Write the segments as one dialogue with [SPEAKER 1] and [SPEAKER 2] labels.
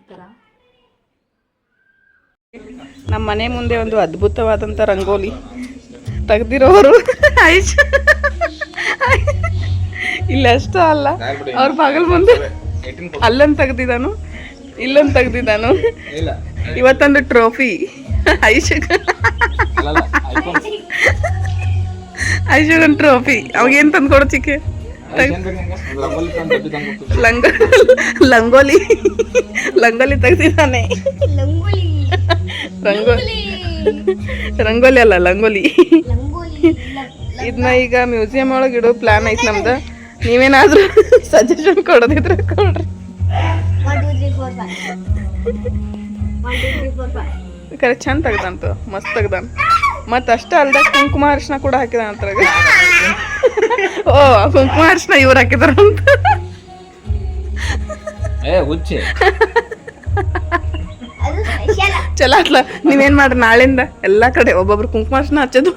[SPEAKER 1] ಮಾಡ್ತಾರಾ? ನಮ್ಮ ಮನೆ ಮುಂದೆ ಒಂದು ಅದ್ಭುತವಾದಂಥ ರಂಗೋಲಿ ತೆಗ್ದಿರೋರು ಆಯ್ತು. ಇಲ್ಲ ಅಷ್ಟೇ ಅಲ್ಲ, ಅವ್ರ ಬಾಗಲ್ ಮುಂದೆ ಅಲ್ಲೊಂದು ತೆಗ್ದಿದ್ದಾನು, ಇಲ್ಲೊಂದು ತೆಗ್ದಿದ್ದಾನು. ಇವತ್ತೊಂದು ಟ್ರೋಫಿ ಐಶುಗ್ ಐಶುಗನ್ ಟ್ರೋಫಿ. ಅವಾಗೇನು ತಂದು ಕೊಡು ಚಿಕ್ಕೆ? ಲಂಗೋಲಿ ಲಂಗೋಲಿ ತೆಗ್ದಿದ್ದಾನೆ. ರಂಗೋಲಿ ಅಲ್ಲ, ಲಂಗೋಲಿ. ಇದನ್ನ ಈಗ ಮ್ಯೂಸಿಯಂ ಒಳಗೆ ಇಡೋ ಪ್ಲಾನ್ ಐತೆ ನಮ್ದು. ನೀವೇನಾದ್ರೂ ಸಜೆಷನ್ ಕೊಡೋದಿದ್ರೆ ಕೊಡ್ರಿ. ಕರೆ ಚಂದ ತೆಗ್ದಂತು, ಮಸ್ತ್ ತೆಗ್ದಾನ. ಮತ್ತು ಅಷ್ಟೇ ಅಲ್ದ ಕುಂಕುಮ ಅರಿಶಿನ ಕೂಡ ಹಾಕಿದಾನ ಅಂತಾಗ. ಓ, ಕುಂಕುಮ ಅರಿಶಿನ ಇವ್ರು ಹಾಕಿದಾರಂತ. ಚಲೋ ಆತ್ಲ. ನೀವೇನ್ ಮಾಡ್ರಿ, ನಾಳಿಂದ ಎಲ್ಲಾ ಕಡೆ ಒಬ್ಬೊಬ್ರು ಕುಂಕುಮ ಅರಿಶಿನ ಹಚ್ಚೋದು.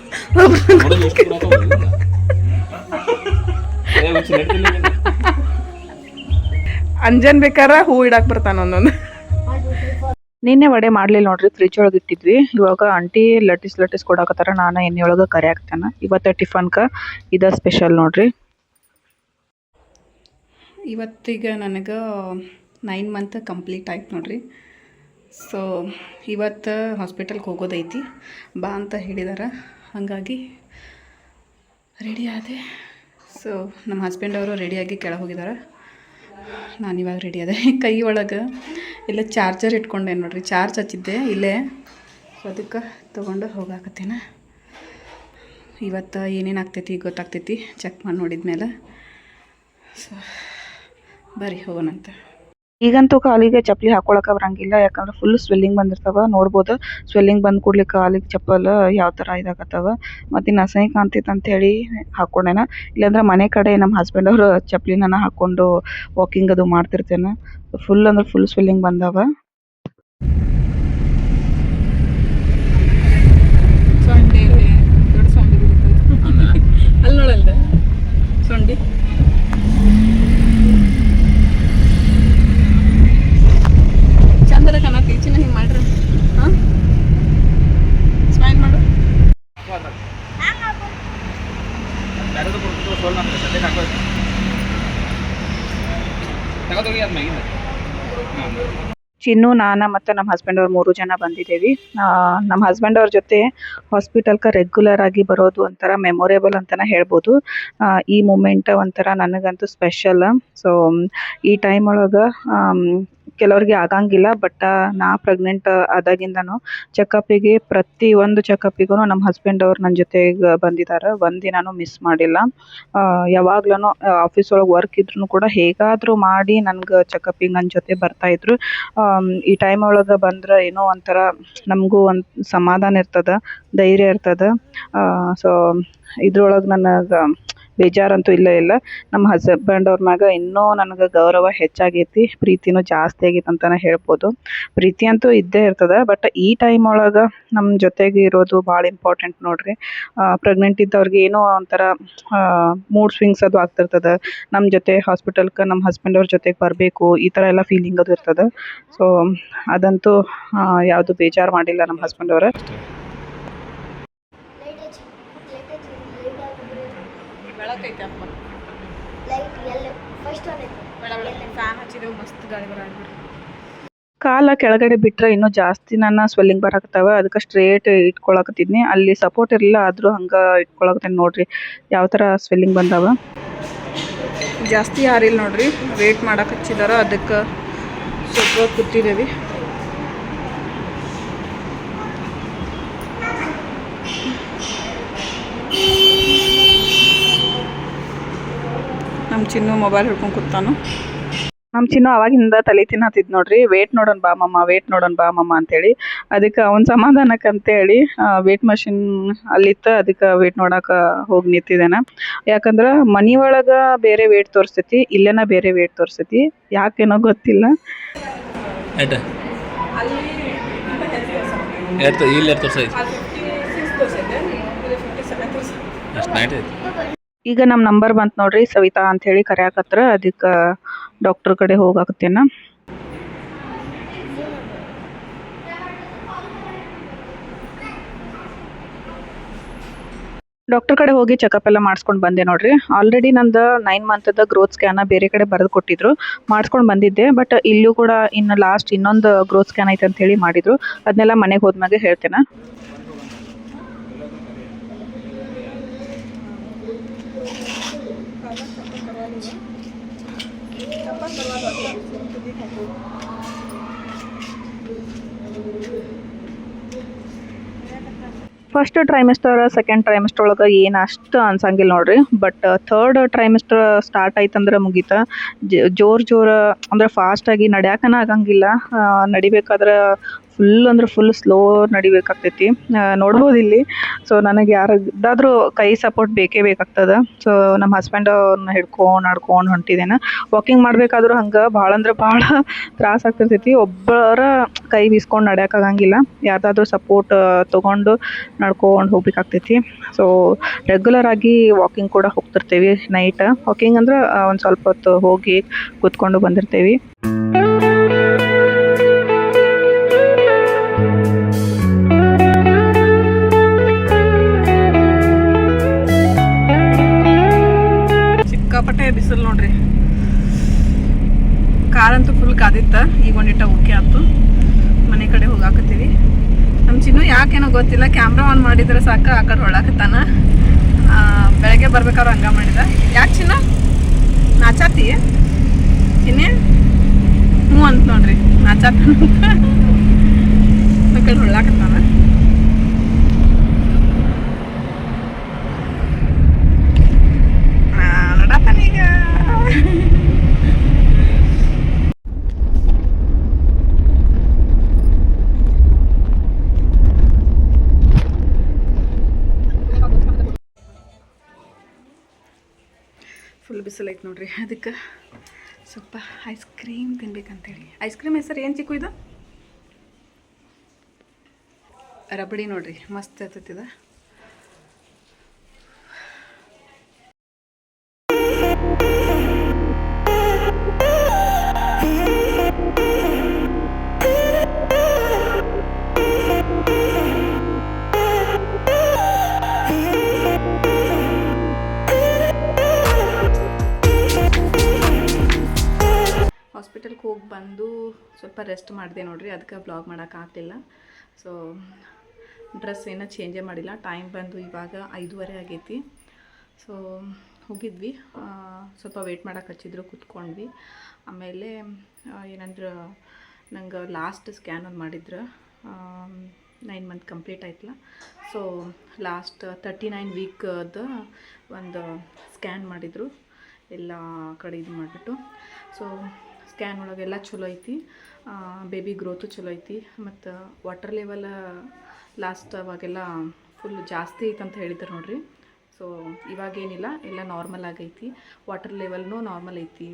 [SPEAKER 1] ಅಂಜನ್ ಬೇಕಾರ ಹೂ ಇಡಾಕ್ ಬರ್ತಾನ ಒಂದೊಂದು. ನಿನ್ನೆ ವಡೆ ಮಾಡ್ಲಿಲ್ಲ ನೋಡ್ರಿ, ಫ್ರಿಜ್ ಒಳಗೆ ಇಟ್ಟಿದ್ವಿ. ಇವಾಗ ಆಂಟಿ ಲಟ್ಟಿಸ್ ಕೊಡಾಕತ್ತಾರ. ನಾನು ಎಣ್ಣೆ ಒಳಗೆ ಕರಿ ಹಾಕ್ತಾನ. ಇವತ್ತ ಟಿಫನ್ಕ ಇದ ಸ್ಪೆಷಲ್ ನೋಡ್ರಿ. ಇವತ್ತೀಗ ನನಗೆ 9 ಮಂತ್ ಕಂಪ್ಲೀಟ್ ಆಯ್ತು ನೋಡ್ರಿ. ಸೊ ಇವತ್ತು ಹಾಸ್ಪಿಟಲ್ಗೆ ಹೋಗೋದೈತಿ, ಬಾ ಅಂತ ಹೇಳಿದಾರ. ಹಾಗಾಗಿ ರೆಡಿ ಆದೆ. ಸೊ ನಮ್ಮ ಹಸ್ಬೆಂಡ್ ಅವರು ರೆಡಿಯಾಗಿ ಕೆಳಗೆ ಹೋಗಿದ್ದಾರೆ. ನಾನು ಇವಾಗ ರೆಡಿ ಆದೆ. ಕೈ ಒಳಗೆ ಇಲ್ಲ ಚಾರ್ಜರ್ ಇಟ್ಕೊಂಡೆ ನೋಡ್ರಿ, ಚಾರ್ಜ್ ಹಚ್ಚಿದ್ದೆ ಇಲ್ಲೇ. ಸೊ ಅದಕ್ಕೆ ತೊಗೊಂಡು ಹೋಗಾಕತ್ತೇನೆ. ಇವತ್ತು ಏನೇನು ಆಗ್ತೈತಿ ಗೊತ್ತಾಗ್ತೈತಿ ಚೆಕ್ ಮಾಡಿ ನೋಡಿದ್ಮೇಲೆ. ಸೊ ಬರ್ರಿ ಹೋಗೋಣಂತ. ಈಗಂತೂ ಕಾಲಿಗೆ ಚಪ್ಪಲಿ ಹಾಕೊಳಕ್ಕೆ ಬರಂಗಿಲ್ಲ, ಯಾಕಂದ್ರೆ ಫುಲ್ ಸ್ವೆಲ್ಲಿಂಗ್ ಬಂದಿರ್ತಾವ. ನೋಡ್ಬೋದು, ಸ್ವೆಲ್ಲಿಂಗ್ ಬಂದು ಕೂಡ್ಲಿಕ್ಕೆ ಕಾಲಿಗೆ ಚಪ್ಪಲ್ ಯಾವ ಥರ ಇದಾಗತ್ತವ. ಮತ್ತು ಇನ್ನು ಅಸಹ್ಯ ಕಾಣ್ತೈತೆ ಅಂತೇಳಿ ಹಾಕ್ಕೊಂಡೇನ. ಇಲ್ಲಾಂದ್ರೆ ಮನೆ ಕಡೆ ನಮ್ಮ ಹಸ್ಬೆಂಡ್ ಅವರು ಚಪ್ಪಲಿನ ಹಾಕ್ಕೊಂಡು ವಾಕಿಂಗ್ ಅದು ಮಾಡ್ತಿರ್ತೇನೆ. ಫುಲ್ ಅಂದ್ರೆ ಫುಲ್ ಸ್ವೆಲ್ಲಿಂಗ್ ಬಂದವ. ಅಲ್ಲಿ ನೋಡಲ್ದ ಸೊಂಡಿ ಚಂದರ ಕಣ ಟೀಚಿನ ಹಿಂಗೆ ಮಾಡ್ರಿ. ಹಾಂ, ಸ್ಮೈಲ್ ಮಾಡು. ಚಿನ್ನು, ನಾನು ಮತ್ತು ನಮ್ಮ ಹಸ್ಬೆಂಡ್ ಅವ್ರು 3 ಜನ ಬಂದಿದ್ದೇವೆ. ನಮ್ಮ ಹಸ್ಬೆಂಡ್ ಅವ್ರ ಜೊತೆ ಹಾಸ್ಪಿಟಲ್ಗೆ ರೆಗ್ಯುಲರ್ ಆಗಿ ಬರೋದು ಒಂಥರ ಮೆಮೊರೇಬಲ್ ಅಂತಲೇ ಹೇಳ್ಬೋದು. ಈ ಮೂಮೆಂಟ್ ಒಂಥರ ನನಗಂತೂ ಸ್ಪೆಷಲ್. ಸೊ ಈ ಟೈಮ್ ಒಳಗೆ ಕೆಲವ್ರಿಗೆ ಆಗಂಗಿಲ್ಲ, ಬಟ್ ನಾ ಪ್ರೆಗ್ನೆಂಟ್ ಆದಾಗಿಂದನೂ ಚೆಕಪ್ಪಿಗೆ ಪ್ರತಿಯೊಂದು ಚೆಕಪ್ಪಿಗೂ ನಮ್ಮ ಹಸ್ಬೆಂಡ್ ಅವ್ರು ನನ್ನ ಜೊತೆಗೆ ಬಂದಿದ್ದಾರೆ. ಒಂದಿನಾನು ಮಿಸ್ ಮಾಡಿಲ್ಲ. ಯಾವಾಗ್ಲೂ ಆಫೀಸ್ ಒಳಗೆ ವರ್ಕ್ ಇದ್ರೂ ಕೂಡ ಹೇಗಾದರೂ ಮಾಡಿ ನನಗೆ ಚೆಕಪ್ಪಿಗೆ ನನ್ನ ಜೊತೆ ಬರ್ತಾಯಿದ್ರು. ಈ ಟೈಮ್ ಒಳಗೆ ಬಂದ್ರೆ ಏನೋ ಒಂಥರ ನಮಗೂ ಒಂದು ಸಮಾಧಾನ ಇರ್ತದೆ, ಧೈರ್ಯ ಇರ್ತದೆ. ಸೊ ಇದ್ರೊಳಗೆ ನನಗೆ ಬೇಜಾರಂತೂ ಇಲ್ಲ. ನಮ್ಮ ಹಸ್ಬೆಂಡ್ ಅವ್ರ ಮ್ಯಾಗ ಇನ್ನೂ ನನಗೆ ಗೌರವ ಹೆಚ್ಚಾಗೈತಿ, ಪ್ರೀತಿನೂ ಜಾಸ್ತಿ ಆಗೈತೆ ಅಂತಲೇ ಹೇಳ್ಬೋದು. ಪ್ರೀತಿ ಅಂತೂ ಇದ್ದೇ ಇರ್ತದೆ, ಬಟ್ ಈ ಟೈಮ್ ಒಳಗೆ ನಮ್ಮ ಜೊತೆಗೆ ಇರೋದು ಭಾಳ ಇಂಪಾರ್ಟೆಂಟ್ ನೋಡ್ರಿ. ಪ್ರೆಗ್ನೆಂಟ್ ಇದ್ದವ್ರಿಗೆ ಏನೋ ಒಂಥರ ಮೂಡ್ ಸ್ವಿಂಗ್ಸ್ ಅದು ಆಗ್ತಿರ್ತದೆ. ನಮ್ಮ ಜೊತೆ ಹಾಸ್ಪಿಟಲ್ಗೆ ನಮ್ಮ ಹಸ್ಬೆಂಡ್ ಅವ್ರ ಜೊತೆಗೆ ಬರಬೇಕು, ಈ ಥರ ಎಲ್ಲ ಫೀಲಿಂಗ್ ಅದು ಇರ್ತದೆ. ಸೊ ಅದಂತೂ ಯಾವುದು ಬೇಜಾರು ಮಾಡಿಲ್ಲ ನಮ್ಮ ಹಸ್ಬೆಂಡ್ ಅವ್ರ. ಕಾಲ ಕೆಳಗಡೆ ಬಿಟ್ಟರೆ ಇನ್ನೂ ಜಾಸ್ತಿ ನನ್ನ ಸ್ವೆಲ್ಲಿಂಗ್ ಬರಾಕತ್ತಾವ. ಅದಕ್ಕೆ ಸ್ಟ್ರೇಟ್ ಇಟ್ಕೊಳಕತ್ತಿದ್ನಿ. ಅಲ್ಲಿ ಸಪೋರ್ಟ್ ಇರಲಿಲ್ಲ, ಆದರೂ ಹಂಗೆ ಇಟ್ಕೊಳಕತ್ತೀನಿ ನೋಡ್ರಿ ಯಾವ ಥರ ಸ್ವೆಲ್ಲಿಂಗ್ ಬಂದಾವ. ಜಾಸ್ತಿ ಯಾರಿಲ್ಲ ನೋಡ್ರಿ, ವೇಟ್ ಮಾಡಕ್ಕೆ ಹಚ್ಚಿದಾರ. ಅದಕ್ಕೆ ಸ್ವಲ್ಪ ಕೂತಿದ್ದೇವೆ. ನಮ್ಮ ಚಿನ್ನು ಮೊಬೈಲ್ ಹಿಡ್ಕೊಂಡು ಕೂತಾನು. ನಮ್ಮ ಚಿನ್ನು ಅವಾಗಿಂದ ತಲೆ ತಿನ್ನತ್ತಿದ್ ನೋಡ್ರಿ, ವೇಟ್ ನೋಡೋಣ ಬಾ ಮಮ್ಮ ಅಂತೇಳಿ. ಅದಕ್ಕೆ ಅವನ ಸಮಾಧಾನಕ್ಕೆ ಅಂತೇಳಿ ವೇಟ್ ಮಷಿನ್ ಅಲ್ಲಿತ್ತು, ಅದಕ್ಕೆ ವೇಟ್ ನೋಡಕ್ಕೆ ಹೋಗಿ ನಿಂತಿದ್ದೇನೆ. ಯಾಕಂದ್ರೆ ಮನೆ ಒಳಗೆ ಬೇರೆ ವೇಟ್ ತೋರಿಸ್ತೈತಿ, ಇಲ್ಲೇನ ಬೇರೆ ವೇಟ್ ತೋರಿಸ್ತೈತಿ. ಯಾಕೇನೋ ಗೊತ್ತಿಲ್ಲ. ಈಗ ನಮ್ಮ ನಂಬರ್ ಬಂತು ನೋಡ್ರಿ, ಸವಿತಾ ಅಂಥೇಳಿ ಕರೆಯಾಕತ್ರ. ಅದಕ್ಕೆ ಡಾಕ್ಟರ್ ಕಡೆ ಹೋಗಾಕತ್ತೇನ. ಡಾಕ್ಟರ್ ಕಡೆ ಹೋಗಿ ಚೆಕಪ್ ಎಲ್ಲ ಮಾಡಿಸ್ಕೊಂಡು ಬಂದೆ ನೋಡ್ರಿ. ಆಲ್ರೆಡಿ ನಂದು 9 ಮಂತದ ಗ್ರೋತ್ ಸ್ಕ್ಯಾನ ಬೇರೆ ಕಡೆ ಬರೆದು ಕೊಟ್ಟಿದ್ರು, ಮಾಡಿಸ್ಕೊಂಡು ಬಂದಿದ್ದೆ. ಬಟ್ ಇಲ್ಲೂ ಕೂಡ ಇನ್ನು ಲಾಸ್ಟ್ ಇನ್ನೊಂದು ಗ್ರೋತ್ ಸ್ಕ್ಯಾನ್ ಐತೆ ಅಂತ ಹೇಳಿ ಮಾಡಿದ್ರು. ಅದನ್ನೆಲ್ಲ ಮನೆಗೆ ಹೋದ್ಮ್ಯಾಗೆ ಹೇಳ್ತೇನೆ. ಫಸ್ಟ್ ಟ್ರೈಮಿಸ್ಟರ್ ಸೆಕೆಂಡ್ ಟ್ರೈಮಿಸ್ಟರ್ ಒಳಗೆ ಏನು ಅಷ್ಟು ಅನ್ಸಂಗಿಲ್ಲ ನೋಡ್ರಿ. ಬಟ್ ಥರ್ಡ್ ಟ್ರೈಮಿಸ್ಟರ್ ಸ್ಟಾರ್ಟ್ ಆಯ್ತಂದ್ರೆ ಮುಗೀತ. ಜೋರು ಅಂದ್ರೆ ಫಾಸ್ಟಾಗಿ ನಡ್ಯಾಕನ ಆಗಂಗಿಲ್ಲ. ನಡಿಬೇಕಾದ್ರೆ ಫುಲ್ ಸ್ಲೋ ನಡಿಬೇಕಾಗ್ತೈತಿ. ನೋಡ್ಬೋದು ಇಲ್ಲಿ. ಸೊ ನನಗೆ ಯಾರದಾದ್ರೂ ಕೈ ಸಪೋರ್ಟ್ ಬೇಕೇ ಬೇಕಾಗ್ತದೆ. ಸೊ ನಮ್ಮ ಹಸ್ಬೆಂಡ್ ಅವ್ರನ್ನ ಹಿಡ್ಕೊಂಡು ನಡ್ಕೊಂಡು ಹೊಂಟಿದ್ದೇನೆ. ವಾಕಿಂಗ್ ಮಾಡಬೇಕಾದ್ರೂ ಹಂಗೆ ಭಾಳ ಅಂದ್ರೆ ಭಾಳ ತ್ರಾಸ ಆಗ್ತಿರ್ತೈತಿ. ಒಬ್ಬರ ಕೈ ಬೀಸ್ಕೊಂಡು ನಡ್ಯಾಕಾಗಂಗಿಲ್ಲ. ಯಾರ್ದಾದ್ರೂ ಸಪೋರ್ಟ್ ತೊಗೊಂಡು ನಡ್ಕೊಂಡು ಹೋಗ್ಬೇಕಾಗ್ತೈತಿ. ಸೊ ರೆಗ್ಯುಲರ್ ಆಗಿ ವಾಕಿಂಗ್ ಕೂಡ ಹೋಗ್ತಿರ್ತೀವಿ. ನೈಟ್ ವಾಕಿಂಗ್ ಅಂದ್ರೆ ಒಂದು ಸ್ವಲ್ಪ ಹೊತ್ತು ಹೋಗಿ ಕೂತ್ಕೊಂಡು ಬಂದಿರ್ತೀವಿ. ಸಿಕ್ಕಾಪಟ್ಟೆ ಬಿಸಿಲು ನೋಡ್ರಿ. ಕಾರಂತೂ ಫುಲ್ ಕಾದಿತ್ತ. ಈಗ ಒಂದಿಟ್ಟ ಓಕೆ ಆಯ್ತು. ಮನೆ ಕಡೆ ಹೋಗಾಕತ್ತೀವಿ. ನಮ್ಮ ಚಿನ್ನು ಯಾಕೇನೋ ಗೊತ್ತಿಲ್ಲ, ಕ್ಯಾಮ್ರಾ ಆನ್ ಮಾಡಿದ್ರೆ ಸಾಕು ಆ ಕಡೆ ಹೊಳಾಕತ್ತಾನ. ಬೆಳಗ್ಗೆ ಬರ್ಬೇಕಾದ್ರೆ ಹಂಗ ಮಾಡಿದ. ಯಾಕೆ ಚಿನ್ನ ನಾಚಾತಿ ಚಿನ್ನೆ? ಹ್ಞೂ ಅಂತ ನೋಡ್ರಿ, ನಾಚಾತ ಆ ಕಡೆ ಹೊಳಾಕತ್ತಾನ. ನಡಾತಾನೀಗ. ಫುಲ್ ಬಿಸಿಲು ಐತೆ ನೋಡ್ರಿ. ಅದಕ್ಕೆ ಸ್ವಲ್ಪ ಐಸ್ ಕ್ರೀಮ್ ತಿನ್ಬೇಕಂತೇಳಿ. ಐಸ್ ಕ್ರೀಮ್ ಹೆಸರು ಏನು ಚಿಕ್ಕು ಇದು? ರಬಡಿ ನೋಡ್ರಿ, ಮಸ್ತ್ ಇರ್ತೈತಿದ. ಹಾಸ್ಪಿಟಲ್ಗೆ ಹೋಗಿ ಬಂದು ಸ್ವಲ್ಪ ರೆಸ್ಟ್ ಮಾಡಿದೆ ನೋಡ್ರಿ. ಅದಕ್ಕೆ ಬ್ಲಾಗ್ ಮಾಡೋಕ್ಕಾಗಲಿಲ್ಲ. ಸೊ ಡ್ರೆಸ್ ಏನೂ ಚೇಂಜೇ ಮಾಡಿಲ್ಲ. ಟೈಮ್ ಬಂದು ಇವಾಗ 5:30 ಆಗೈತಿ. ಸೊ ಹೋಗಿದ್ವಿ, ಸ್ವಲ್ಪ ವೆಯ್ಟ್ ಮಾಡೋಕೆ ಹಚ್ಚಿದ್ರು, ಕೂತ್ಕೊಂಡ್ವಿ. ಆಮೇಲೆ ಏನಂದ್ರೆ ನಂಗೆ ಲಾಸ್ಟ್ ಸ್ಕ್ಯಾನ್ ಒಂದು ಮಾಡಿದ್ರು. 9 ಮಂತ್ ಕಂಪ್ಲೀಟ್ ಆಯ್ತಲ್ಲ. ಸೊ ಲಾಸ್ಟ್ 39 ವೀಕ್ದು ಒಂದು ಸ್ಕ್ಯಾನ್ ಮಾಡಿದರು. ಎಲ್ಲ ಕಡೆ ಇದು ಮಾಡಿಬಿಟ್ಟು. ಸೊ ಸ್ಕ್ಯಾನ್ ಒಳಗೆಲ್ಲ ಚಲೋ ಐತಿ. ಬೇಬಿ ಗ್ರೋತು ಚಲೋ ಐತಿ. ಮತ್ತು ವಾಟರ್ ಲೆವೆಲ್ ಲಾಸ್ಟ್ ಅವಾಗೆಲ್ಲ ಫುಲ್ ಜಾಸ್ತಿ ಐತೆ ಅಂತ ಹೇಳಿದ್ರು ನೋಡ್ರಿ. ಸೊ ಇವಾಗೇನಿಲ್ಲ, ಎಲ್ಲ ನಾರ್ಮಲ್ ಆಗೈತಿ. ವಾಟರ್ ಲೆವೆಲ್ನೂ ನಾರ್ಮಲ್ ಐತಿ.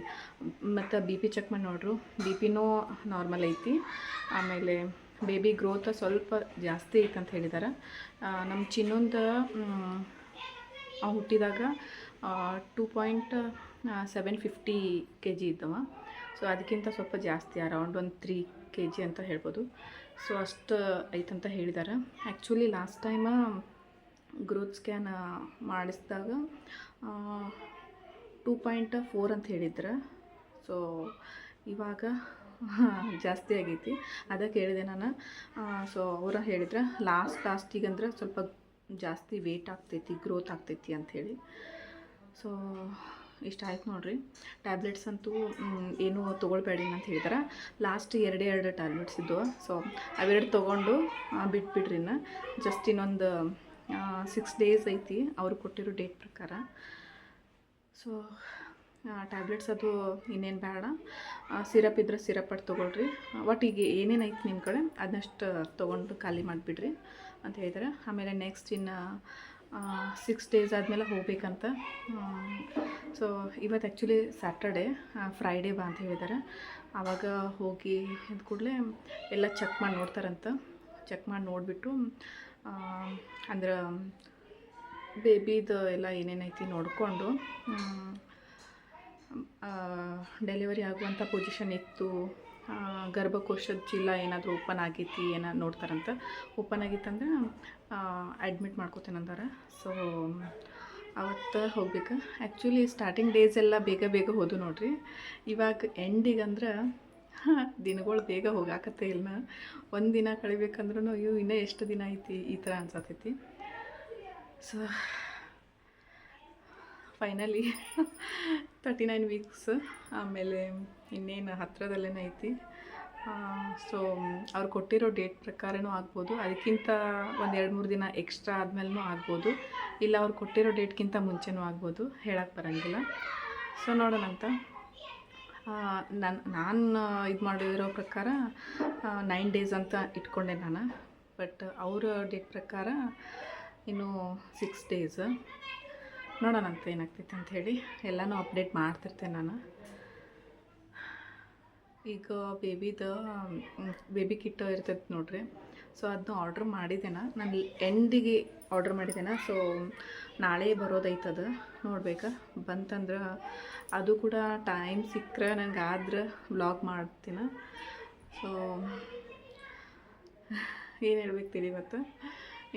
[SPEAKER 1] ಮತ್ತು BP ಚೆಕ್ ಮಾಡಿ ನೋಡ್ರು, BPನೂ ನಾರ್ಮಲ್ ಐತಿ. ಆಮೇಲೆ ಬೇಬಿ ಗ್ರೋತ್ ಸ್ವಲ್ಪ ಜಾಸ್ತಿ ಐತೆ ಅಂತ ಹೇಳಿದ್ದಾರೆ. ನಮ್ಮ ಚಿನ್ನೊಂದು ಹುಟ್ಟಿದಾಗ 2.750 kg ಇದ್ದವ. ಸೊ ಅದಕ್ಕಿಂತ ಸ್ವಲ್ಪ ಜಾಸ್ತಿ, ಅರೌಂಡ್ ಒಂದು 3 kg ಅಂತ ಹೇಳ್ಬೋದು. ಸೊ ಅಷ್ಟು ಐತಂತ ಹೇಳಿದ್ದಾರೆ. Actually last time growth scan ಮಾಡಿಸಿದಾಗ 2.4 ಅಂತ ಹೇಳಿದ್ರು. ಸೊ ಇವಾಗ ಜಾಸ್ತಿ ಆಗೈತಿ. ಅದಕ್ಕೆ ಹೇಳಿದೆ ನಾನು. ಸೊ ಅವರ ಹೇಳಿದ್ರೆ ಲಾಸ್ಟಿಗಂದ್ರೆ ಸ್ವಲ್ಪ ಜಾಸ್ತಿ ವೇಟ್ ಆಗ್ತೈತಿ, ಗ್ರೋತ್ ಆಗ್ತೈತಿ ಅಂಥೇಳಿ. ಸೊ ಇಷ್ಟ ಆಯ್ತು ನೋಡ್ರಿ. ಟ್ಯಾಬ್ಲೆಟ್ಸ್ ಅಂತೂ ಏನೂ ತೊಗೊಳ್ಬೇಡಿ ಅಂತ ಹೇಳಿದಾರೆ. ಲಾಸ್ಟ್ 2 ಟ್ಯಾಬ್ಲೆಟ್ಸ್ ಇದ್ದವು. ಸೊ ಅವೆರಡು ತೊಗೊಂಡು ಬಿಟ್ಬಿಡ್ರಿ. ಜಸ್ಟ್ ಇನ್ನೊಂದು 6 ಡೇಸ್ ಐತಿ ಅವ್ರು ಕೊಟ್ಟಿರೋ ಡೇಟ್ ಪ್ರಕಾರ. ಸೊ ಟ್ಯಾಬ್ಲೆಟ್ಸ್ ಅದು ಇನ್ನೇನು ಬೇಡ. ಸಿರಪ್ ಇದ್ರೆ ಸಿರಪ್ ಅಟ್ಟು ತೊಗೊಳ್ರಿ. ಒಟ್ಟಿಗೆ ಏನೇನು ಐತಿ ನಿಮ್ಮ ಕಡೆ ಅದನ್ನಷ್ಟು ತೊಗೊಂಡು ಖಾಲಿ ಮಾಡಿಬಿಡ್ರಿ ಅಂತ ಹೇಳಿದಾರೆ. ಆಮೇಲೆ ನೆಕ್ಸ್ಟ್ ಇನ್ನು 6 ಡೇಸ್ ಆದಮೇಲೆ ಹೋಗ್ಬೇಕಂತ. ಸೊ ಇವತ್ತು ಆ್ಯಕ್ಚುಲಿ ಸ್ಯಾಟರ್ಡೇ, ಫ್ರೈಡೇ ಬಾ ಅಂತ ಹೇಳಿದ್ದಾರೆ. ಆವಾಗ ಹೋಗಿ ಇದ್ದ ಕೂಡಲೇ ಎಲ್ಲ ಚೆಕ್ ಮಾಡಿ ನೋಡ್ತಾರಂತ. ಚೆಕ್ ಮಾಡಿ ನೋಡಿಬಿಟ್ಟು ಅಂದ್ರೆ ಬೇಬಿದು ಎಲ್ಲ ಏನೇನೈತಿ ನೋಡಿಕೊಂಡು ಡೆಲಿವರಿ ಆಗುವಂಥ ಪೊಸಿಷನ್ ಇತ್ತು ಗರ್ಭಕೋಶದ ಚೀಲ ಏನಾದರೂ ಓಪನ್ ಆಗೈತಿ ಏನೋ ನೋಡ್ತಾರಂತ. ಓಪನ್ ಆಗಿತ್ತಂದ್ರೆ ಅಡ್ಮಿಟ್ ಮಾಡ್ಕೋತೇನಂದಾರ. ಸೊ ಅವತ್ತು ಹೋಗ್ಬೇಕು. ಆ್ಯಕ್ಚುಲಿ ಸ್ಟಾರ್ಟಿಂಗ್ ಡೇಸ್ ಎಲ್ಲ ಬೇಗ ಬೇಗ ಹೋದು ನೋಡ್ರಿ. ಇವಾಗ ಎಂಡಿಗಂದ್ರೆ ದಿನಗಳು ಬೇಗ ಹೋಗಾಕತ್ತೇ ಇಲ್ಲ. ಒಂದು ದಿನ ಕಳಿಬೇಕಂದ್ರೂ ಅಯ್ಯೋ ಇನ್ನೂ ಎಷ್ಟು ದಿನ ಐತಿ ಈ ಥರ ಅನ್ಸತ್ತೈತಿ. ಸೊ ಫೈನಲಿ 39 ವೀಕ್ಸ್ ಆಮೇಲೆ ಇನ್ನೇನು ಹತ್ತಿರದಲ್ಲೇ ಐತಿ. ಸೊ ಅವ್ರು ಕೊಟ್ಟಿರೋ ಡೇಟ್ ಪ್ರಕಾರನೂ ಆಗ್ಬೋದು, ಅದಕ್ಕಿಂತ ಒಂದು 2-3 ದಿನ ಎಕ್ಸ್ಟ್ರಾ ಆದಮೇಲೂ ಆಗ್ಬೋದು, ಇಲ್ಲ ಅವ್ರು ಕೊಟ್ಟಿರೋ ಡೇಟ್ಗಿಂತ ಮುಂಚೆನೂ ಆಗ್ಬೋದು, ಹೇಳಕ್ಕೆ ಬರೋಂಗಿಲ್ಲ. ಸೊ ನೋಡೋಣಂತ. ನಾನು ಇದು ಮಾಡಿರೋ ಪ್ರಕಾರ 9 ಡೇಸ್ ಅಂತ ಇಟ್ಕೊಂಡೆ ನಾನು. ಬಟ್ ಅವರ ಡೇಟ್ ಪ್ರಕಾರ ಇನ್ನೂ 6 ಡೇಸ್. ನೋಡೋಣಂತ ಏನಾಗ್ತೈತೆ ಅಂಥೇಳಿ ಎಲ್ಲನೂ ಅಪ್ಡೇಟ್ ಮಾಡ್ತಿರ್ತೇನೆ ನಾನು. ಈಗ ಬೇಬಿ ಕಿಟ್ ಇರ್ತೈತೆ ನೋಡ್ರಿ. ಸೊ ಅದನ್ನ ಆರ್ಡ್ರ್ ಮಾಡಿದ್ದೇನೆ ನಾನು, ಎಂಡಿಗೆ ಆರ್ಡ್ರ್ ಮಾಡಿದ್ದೇನೆ. ಸೊ ನಾಳೆ ಬರೋದೈತದ, ನೋಡ್ಬೇಕಾ ಬಂತಂದ್ರೆ ಅದು ಕೂಡ ಟೈಮ್ ಸಿಕ್ಕರೆ ನನಗೆ ಆದ್ರೆ ವ್ಲಾಗ್ ಮಾಡ್ತೀನಿ. ಸೊ ಏನು ಹೇಳ್ಬೇಕು ಇವತ್ತು,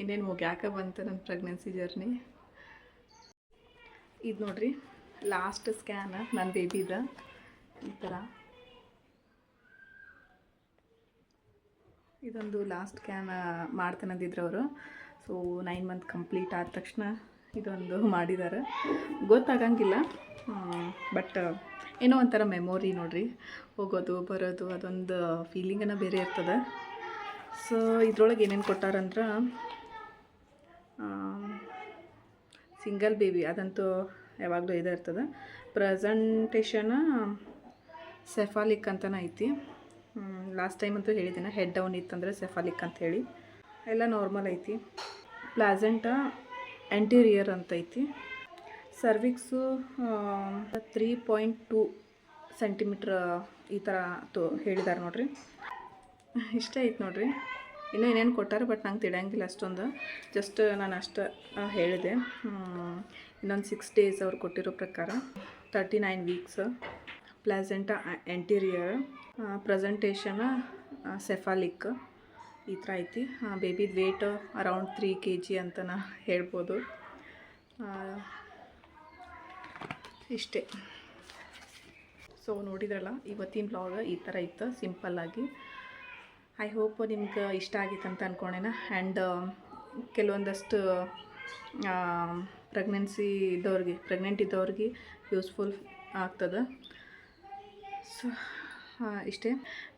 [SPEAKER 1] ಇನ್ನೇನು ಮುಗ್ಯಾಕೆ ಬಂತು ನನ್ನ ಪ್ರೆಗ್ನೆನ್ಸಿ ಜರ್ನಿ. ಇದು ನೋಡ್ರಿ ಲಾಸ್ಟ್ ಸ್ಕ್ಯಾನ್ ನನ್ನ ಬೇಬಿದ. ಈ ಥರ ಇದೊಂದು ಲಾಸ್ಟ್ ಸ್ಕ್ಯಾನ್ ಮಾಡ್ತಾನಂದಿದ್ರು ಅವರು. ಸೊ 9 ಮಂತ್ ಕಂಪ್ಲೀಟ್ ಆದ ತಕ್ಷಣ ಇದೊಂದು ಮಾಡಿದ್ದಾರೆ. ಗೊತ್ತಾಗಂಗಿಲ್ಲ, ಬಟ್ ಏನೋ ಒಂಥರ ಮೆಮೊರಿ ನೋಡ್ರಿ, ಹೋಗೋದು ಬರೋದು ಅದೊಂದು ಫೀಲಿಂಗನ್ನು ಬೇರೆ ಇರ್ತದೆ. ಸೊ ಇದ್ರೊಳಗೆ ಏನೇನು ಕೊಟ್ಟಾರಂದ್ರೆ ಸಿಂಗಲ್ ಬೇಬಿ ಅದಂತೂ ಯಾವಾಗಲೂ ಇದೇ ಇರ್ತದೆ. ಪ್ರೆಸೆಂಟೇಷನ್ ಸೆಫಾಲಿಕ್ ಅಂತಲೇ ಐತಿ. ಲಾಸ್ಟ್ ಟೈಮ್ ಅಂತೂ ಹೇಳಿದ್ದೀನಿ, ಹೆಡ್ ಡೌನ್ ಇತ್ತಂದರೆ ಸೆಫಾಲಿಕ್ ಅಂಥೇಳಿ. ಎಲ್ಲ ನಾರ್ಮಲ್ ಐತಿ. ಪ್ಲಾಸೆಂಟಾ ಆಂಟೀರಿಯರ್ ಅಂತ ಐತಿ. ಸರ್ವಿಕ್ಸು 3.2 ಸೆಂಟಿಮೀಟ್ರ್ ಈ ಥರ ಹೇಳಿದ್ದಾರೆ ನೋಡ್ರಿ. ಇಷ್ಟೇ ಐತೆ ನೋಡ್ರಿ. ಇನ್ನೂ ಏನೇನು ಕೊಟ್ಟಾರೆ, ಬಟ್ ನಂಗೆ ತಿಳಿಯಂಗಿಲ್ಲ ಅಷ್ಟೊಂದು. ಜಸ್ಟ್ ನಾನು ಅಷ್ಟು ಹೇಳಿದೆ. ಇನ್ನೊಂದು 6 ಡೇಸ್ ಅವ್ರು ಕೊಟ್ಟಿರೋ ಪ್ರಕಾರ 39 weeks. Placenta anterior, presentation cephalic ಈ ಥರ ಐತಿ. ಬೇಬಿದ ವೇಟ್ ಅರೌಂಡ್ 3 kg ಅಂತ ಹೇಳ್ಬೋದು. ಇಷ್ಟೇ. ಸೊ ನೋಡಿದ್ರಲ್ಲ ಇವತ್ತಿನ ಬ್ಲಾಗ್ ಈ ಥರ ಇತ್ತು, ಸಿಂಪಲ್ಲಾಗಿ. ಐ ಹೋಪ್ ನಿಮ್ಗೆ ಇಷ್ಟ ಆಗಿತ್ತು ಅಂತ ಅಂದ್ಕೊಂಡೇನ. ಆ್ಯಂಡ್ ಕೆಲವೊಂದಷ್ಟು ಪ್ರೆಗ್ನೆಂಟ್ ಇದ್ದವ್ರಿಗೆ ಯೂಸ್ಫುಲ್ ಆಗ್ತದೆ. ಸೊ ಇಷ್ಟೇ.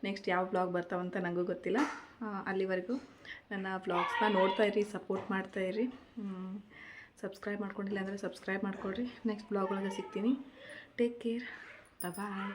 [SPEAKER 1] ನೆಕ್ಸ್ಟ್ ಯಾವ ಬ್ಲಾಗ್ ಬರ್ತಾವಂತ ನನಗೂ ಗೊತ್ತಿಲ್ಲ. ಅಲ್ಲಿವರೆಗೂ ನನ್ನ ಬ್ಲಾಗ್ಸ್ನ ನೋಡ್ತಾಯಿರಿ, ಸಪೋರ್ಟ್ ಮಾಡ್ತಾಯಿರಿ. ಸಬ್ಸ್ಕ್ರೈಬ್ ಮಾಡ್ಕೊಂಡಿಲ್ಲ ಅಂದರೆ ಸಬ್ಸ್ಕ್ರೈಬ್ ಮಾಡ್ಕೊಳ್ರಿ. ನೆಕ್ಸ್ಟ್ ಬ್ಲಾಗ್ ಒಳಗೆ ಸಿಗ್ತೀನಿ. ಟೇಕ್ ಕೇರ್, ಬಾಯ್.